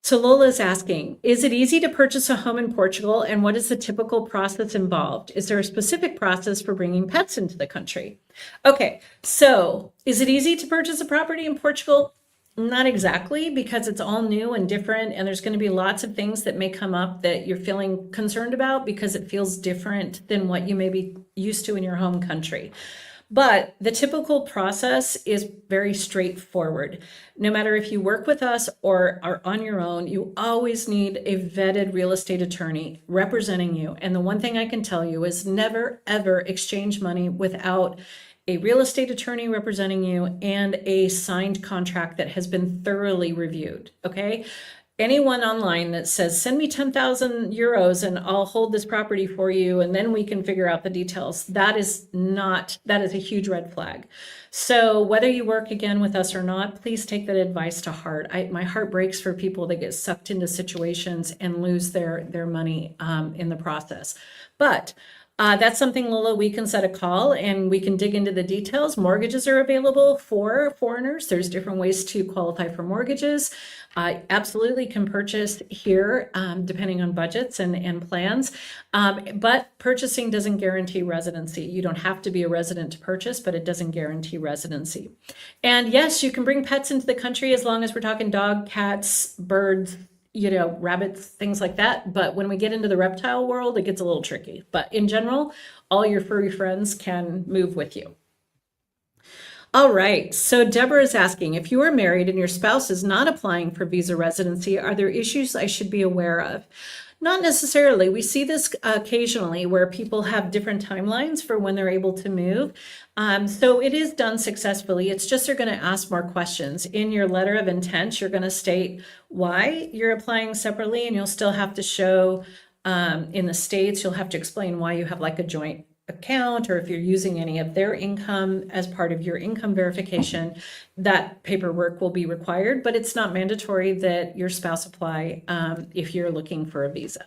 S1: So Lola is asking, is it easy to purchase a home in Portugal, and what is the typical process involved? Is there a specific process for bringing pets into the country? Okay, so is it easy to purchase a property in Portugal? Not exactly, because it's all new and different, and there's going to be lots of things that may come up that you're feeling concerned about because it feels different than what you may be used to in your home country. But the typical process is very straightforward. No matter if you work with us or are on your own, you always need a vetted real estate attorney representing you. And the one thing I can tell you is never, ever exchange money without a real estate attorney representing you and a signed contract that has been thoroughly reviewed. Okay. Anyone online that says, send me 10,000 euros and I'll hold this property for you and then we can figure out the details. That is a huge red flag. So whether you work again with us or not, please take that advice to heart. My heart breaks for people that get sucked into situations and lose their money in the process. But that's something, Lola, we can set a call and we can dig into the details. Mortgages are available for foreigners. There's different ways to qualify for mortgages. Absolutely can purchase here, depending on budgets and plans. But purchasing doesn't guarantee residency. You don't have to be a resident to purchase, but it doesn't guarantee residency. And yes, you can bring pets into the country as long as we're talking dog, cats, birds, rabbits, things like that. But when we get into the reptile world, it gets a little tricky. But in general, all your furry friends can move with you. All right, so Deborah is asking, if you are married and your spouse is not applying for visa residency, are there issues I should be aware of? Not necessarily. We see this occasionally where people have different timelines for when they're able to move. So it is done successfully. It's just they're going to ask more questions. In your letter of intent, you're going to state why you're applying separately, and you'll still have to show in the States, you'll have to explain why you have like a joint account, or if you're using any of their income as part of your income verification, that paperwork will be required, but it's not mandatory that your spouse apply if you're looking for a visa.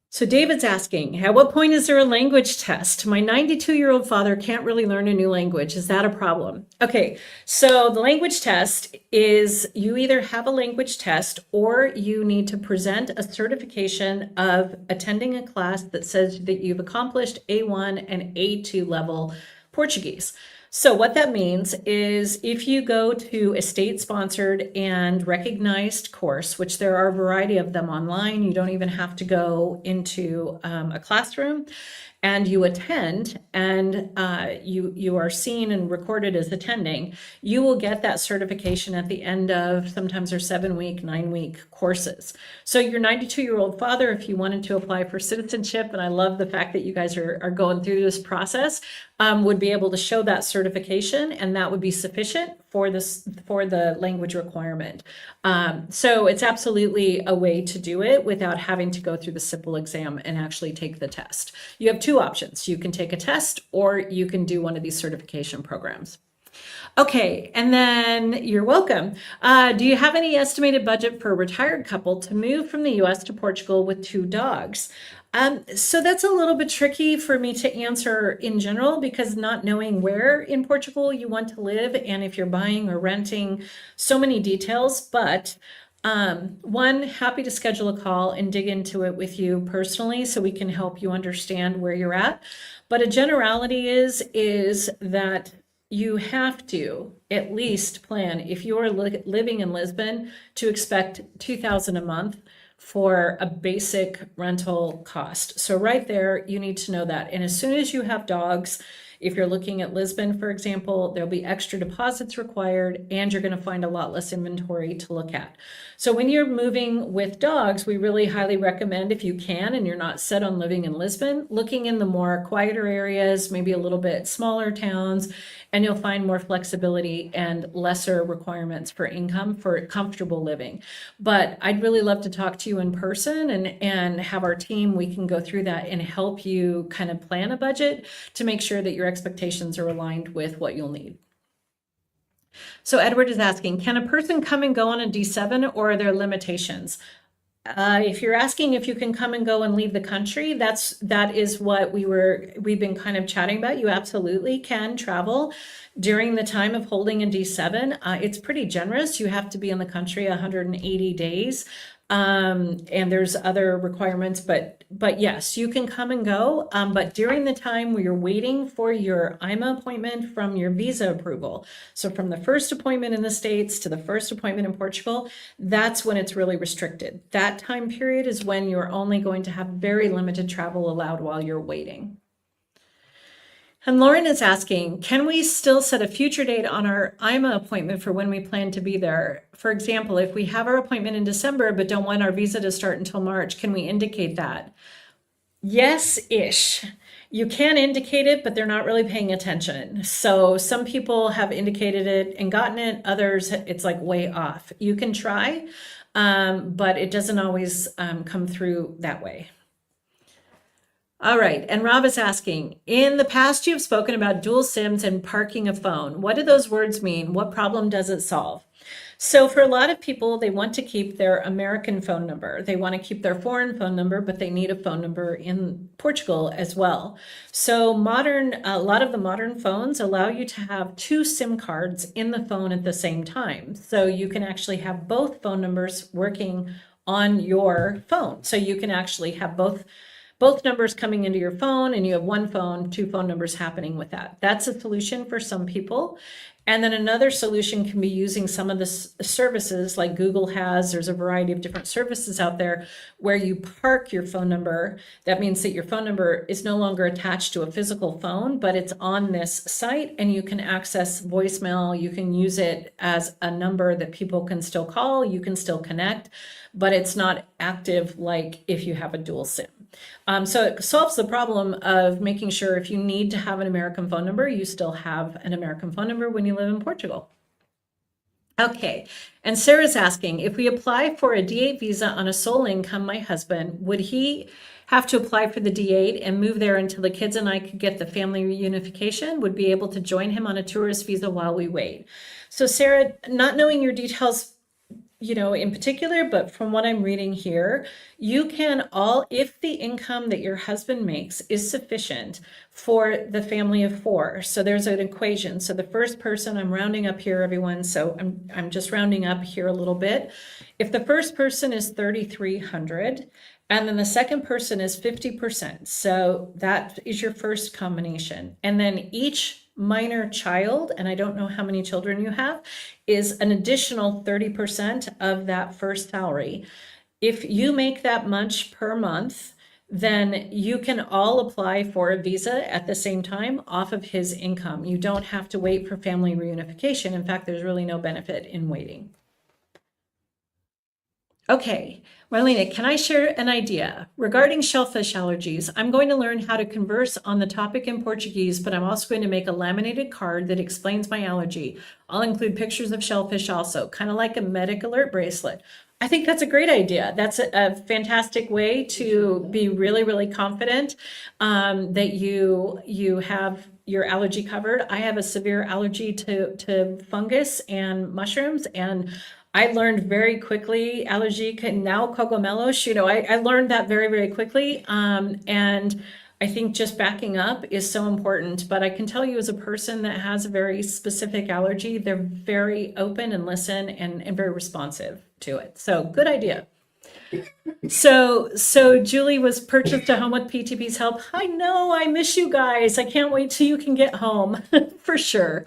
S1: So David's asking, at what point is there a language test? My 92-year-old father can't really learn a new language. Is that a problem? Okay, so the language test is you either have a language test or you need to present a certification of attending a class that says that you've accomplished A1 and A2 level Portuguese. So what that means is if you go to a state-sponsored and recognized course, which there are a variety of them online, you don't even have to go into a classroom, and you attend and you are seen and recorded as attending, you will get that certification at the end of sometimes they're 7-week, 9-week courses. So your 92-year-old father, if you wanted to apply for citizenship, and I love the fact that you guys are going through this process, would be able to show that certification, and that would be sufficient for the language requirement. So it's absolutely a way to do it without having to go through the simple exam and actually take the test. You have two options. You can take a test or you can do one of these certification programs. Okay, and then you're welcome. Do you have any estimated budget for a retired couple to move from the US to Portugal with 2 dogs? So that's a little bit tricky for me to answer in general, because not knowing where in Portugal you want to live and if you're buying or renting, so many details. But one, happy to schedule a call and dig into it with you personally so we can help you understand where you're at. But a generality is that you have to at least plan, if you're living in Lisbon, to expect 2,000 a month for a basic rental cost. So right there, you need to know that. And as soon as you have dogs, if you're looking at Lisbon, for example, there'll be extra deposits required and you're going to find a lot less inventory to look at. So when you're moving with dogs, we really highly recommend, if you can and you're not set on living in Lisbon, looking in the more quieter areas, maybe a little bit smaller towns, and you'll find more flexibility and lesser requirements for income for comfortable living. But I'd really love to talk to you in person and have our team, we can go through that and help you kind of plan a budget to make sure that your expectations are aligned with what you'll need. So Edward is asking, can a person come and go on a D7 or are there limitations? If you're asking if you can come and go and leave the country, that is what we've been kind of chatting about. You absolutely can travel during the time of holding a D7. It's pretty generous. You have to be in the country 180 days. And there's other requirements, but yes, you can come and go. But during the time where you're waiting for your AIMA appointment from your visa approval, so from the first appointment in the States to the first appointment in Portugal, that's when it's really restricted. That time period is when you're only going to have very limited travel allowed while you're waiting. And Lauren is asking, can we still set a future date on our AIMA appointment for when we plan to be there? For example, if we have our appointment in December but don't want our visa to start until March, can we indicate that? Yes-ish. You can indicate it, but they're not really paying attention. So some people have indicated it and gotten it, others it's like way off. You can try, but it doesn't always come through that way. All right, and Rob is asking, in the past you've spoken about dual SIMs and parking a phone. What do those words mean? What problem does it solve? So for a lot of people, they want to keep their American phone number. They want to keep their foreign phone number, but they need a phone number in Portugal as well. So a lot of the modern phones allow you to have 2 SIM cards in the phone at the same time. So you can actually have both phone numbers working on your phone. So you can actually have both numbers coming into your phone, and you have one phone, 2 phone numbers happening with that. That's a solution for some people. And then another solution can be using some of the services like Google has. There's a variety of different services out there where you park your phone number. That means that your phone number is no longer attached to a physical phone, but it's on this site, and you can access voicemail. You can use it as a number that people can still call. You can still connect, but it's not active like if you have a dual SIM. So it solves the problem of making sure if you need to have an American phone number, you still have an American phone number when you live in Portugal. Okay, and Sarah's asking, if we apply for a D8 visa on a sole income, my husband, would he have to apply for the D8 and move there until the kids and I could get the family reunification? Would be able to join him on a tourist visa while we wait? So Sarah, not knowing your details in particular, but from what I'm reading here, you can if the income that your husband makes is sufficient for the family of 4. So there's an equation. So the first person, I'm rounding up here, everyone. So I'm just rounding up here a little bit. If the first person is 3,300, and then the second person is 50%. So that is your first combination. And then each minor child, and I don't know how many children you have, is an additional 30% of that first salary. If you make that much per month, then you can all apply for a visa at the same time off of his income. You don't have to wait for family reunification. In fact, there's really no benefit in waiting. Okay, Marlena, can I share an idea? Regarding shellfish allergies, I'm going to learn how to converse on the topic in Portuguese, but I'm also going to make a laminated card that explains my allergy. I'll include pictures of shellfish also, kind of like a medic alert bracelet. I think that's a great idea. That's a fantastic way to be really, really confident that you have your allergy covered. I have a severe allergy to fungus and mushrooms, and I learned very quickly allergic and now cogumelos, I learned that very, very quickly. And I think just backing up is so important. But I can tell you as a person that has a very specific allergy, they're very open and listen and very responsive to it. So good idea. So Julie was purchased a home with PTP's help. I know, I miss you guys. I can't wait till you can get home for sure.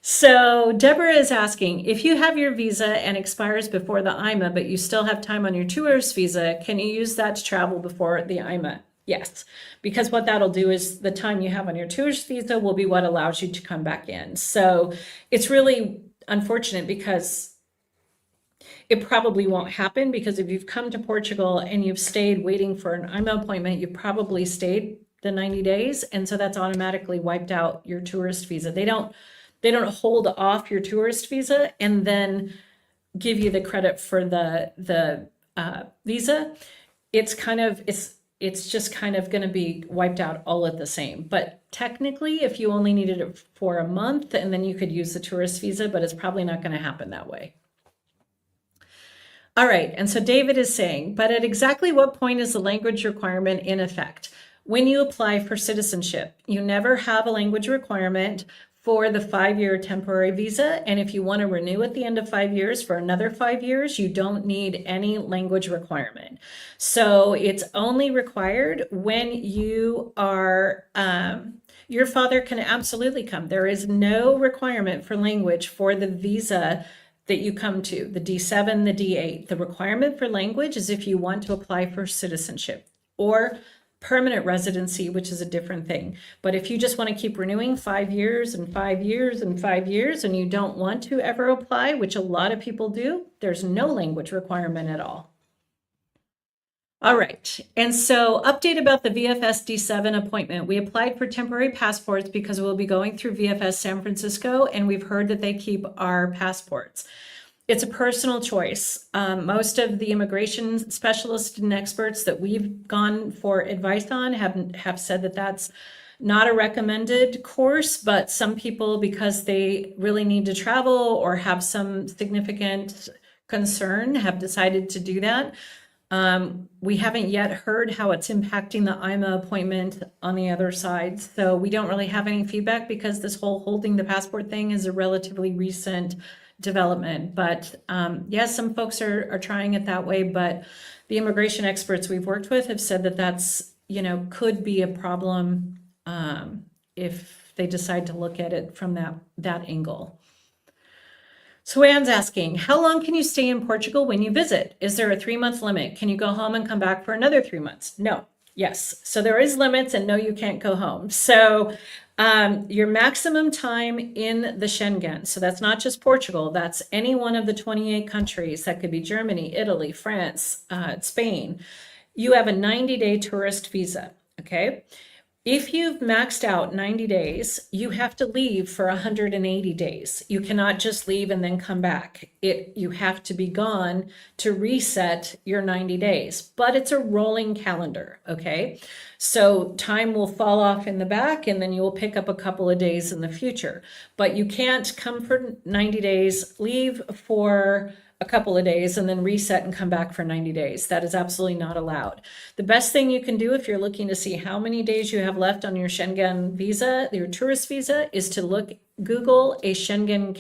S1: So Deborah is asking, if you have your visa and expires before the AIMA, but you still have time on your tourist visa, can you use that to travel before the AIMA? Yes, because what that'll do is the time you have on your tourist visa will be what allows you to come back in. So it's really unfortunate because it probably won't happen, because if you've come to Portugal and you've stayed waiting for an AIMA appointment, you probably stayed the 90 days. And so that's automatically wiped out your tourist visa. They don't hold off your tourist visa and then give you the credit for the visa. It's just kind of going to be wiped out all at the same. But technically, if you only needed it for a month, and then you could use the tourist visa, but it's probably not going to happen that way. All right, and so David is saying, but at exactly what point is the language requirement in effect? When you apply for citizenship, you never have a language requirement for the 5-year temporary visa. And if you want to renew at the end of 5 years for another 5 years, you don't need any language requirement. So it's only required when you are, your father can absolutely come. There is no requirement for language for the visa that you come to, the D7, the D8. The requirement for language is if you want to apply for citizenship or permanent residency, which is a different thing. But if you just want to keep renewing 5 years and 5 years and 5 years, and you don't want to ever apply, which a lot of people do, there's no language requirement at all. All right, and so update about the VFS D7 appointment. We applied for temporary passports because we'll be going through VFS San Francisco, and we've heard that they keep our passports. It's a personal choice. Most of the immigration specialists and experts that we've gone for advice on have said that that's not a recommended course, but some people, because they really need to travel or have some significant concern, have decided to do that. We haven't yet heard how it's impacting the AIMA appointment on the other side. So we don't really have any feedback because this whole holding the passport thing is a relatively recent development. But yes, some folks are trying it that way, but the immigration experts we've worked with have said that that's, could be a problem if they decide to look at it from that angle. So Anne's asking, how long can you stay in Portugal when you visit? Is there a 3-month limit? Can you go home and come back for another 3 months? No. Yes. So there is limits, and no, you can't go home. So your maximum time in the Schengen, so that's not just Portugal, that's any one of the 28 countries. That could be Germany, Italy, France, Spain. You have a 90-day tourist visa, okay? If you've maxed out 90 days, you have to leave for 180 days. You cannot just leave and then come back. You have to be gone to reset your 90 days, but it's a rolling calendar, okay? So time will fall off in the back, and then you will pick up a couple of days in the future. But you can't come for 90 days, leave for a couple of days, and then reset and come back for 90 days. That is absolutely not allowed. The best thing you can do if you're looking to see how many days you have left on your Schengen visa, your tourist visa, is to Google a Schengen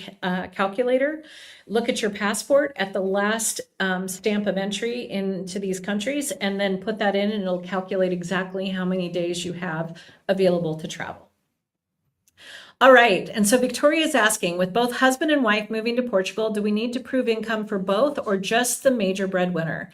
S1: calculator, look at your passport at the last stamp of entry into these countries, and then put that in, and it'll calculate exactly how many days you have available to travel. All right, and so Victoria is asking, with both husband and wife moving to Portugal, do we need to prove income for both or just the major breadwinner?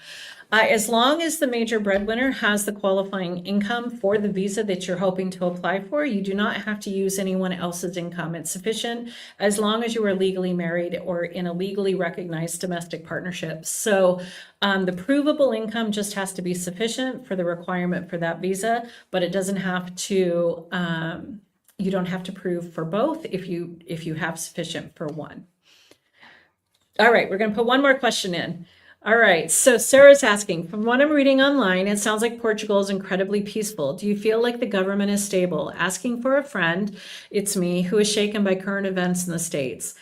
S1: As long as the major breadwinner has the qualifying income for the visa that you're hoping to apply for, you do not have to use anyone else's income. It's sufficient as long as you are legally married or in a legally recognized domestic partnership. So the provable income just has to be sufficient for the requirement for that visa, but it doesn't have to, you don't have to prove for both if you have sufficient for one. All right, we're going to put one more question in. All right, so Sarah's asking, from what I'm reading online, it sounds like Portugal is incredibly peaceful. Do you feel like the government is stable? Asking for a friend, it's me, who is shaken by current events in the States.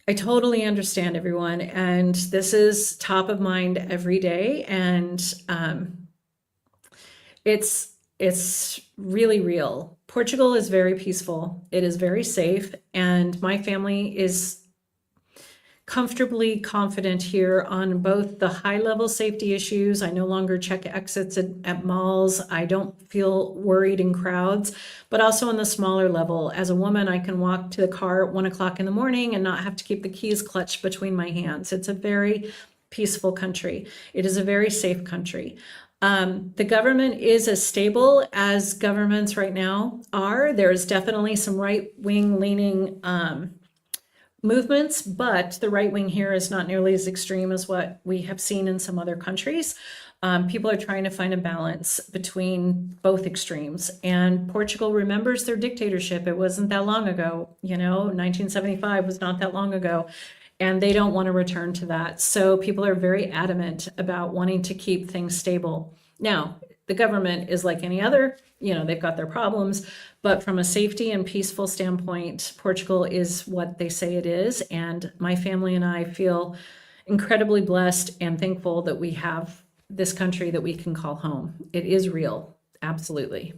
S1: I totally understand, everyone, and this is top of mind every day, and it's really real. Portugal is very peaceful. It is very safe, and my family is comfortably confident here on both the high-level safety issues. I no longer check exits at malls. I don't feel worried in crowds, but also on the smaller level. As a woman, I can walk to the car at 1 o'clock in the morning and not have to keep the keys clutched between my hands. It's a very peaceful country. It is a very safe country. The government is as stable as governments right now are. There's definitely some right-wing leaning movements, but the right wing here is not nearly as extreme as what we have seen in some other countries. People are trying to find a balance between both extremes, and Portugal remembers their dictatorship. It wasn't that long ago, 1975 was not that long ago, and they don't want to return to that. So people are very adamant about wanting to keep things stable. Now, the government is like any other, they've got their problems, but from a safety and peaceful standpoint, Portugal is what they say it is. And my family and I feel incredibly blessed and thankful that we have this country that we can call home. It is real, absolutely.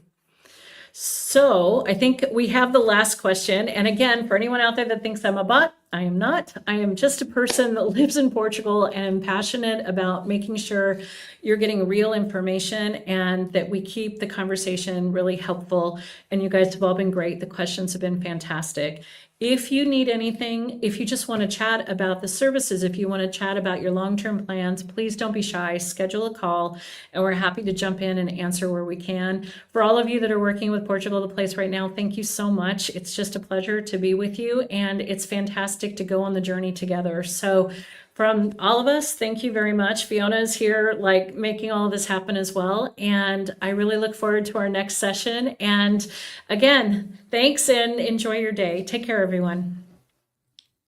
S1: So I think we have the last question. And again, for anyone out there that thinks I'm a bot, I am not. I am just a person that lives in Portugal and am passionate about making sure you're getting real information and that we keep the conversation really helpful. And you guys have all been great. The questions have been fantastic. If you need anything, if you just want to chat about the services, if you want to chat about your long-term plans, please don't be shy. Schedule a call, and we're happy to jump in and answer where we can. For all of you that are working with Portugal the Place right now, thank you so much. It's just a pleasure to be with you, and it's fantastic to go on the journey together. So from all of us, thank you very much. Fiona's here, like, making all of this happen as well. And I really look forward to our next session. And again, thanks and enjoy your day. Take care, everyone.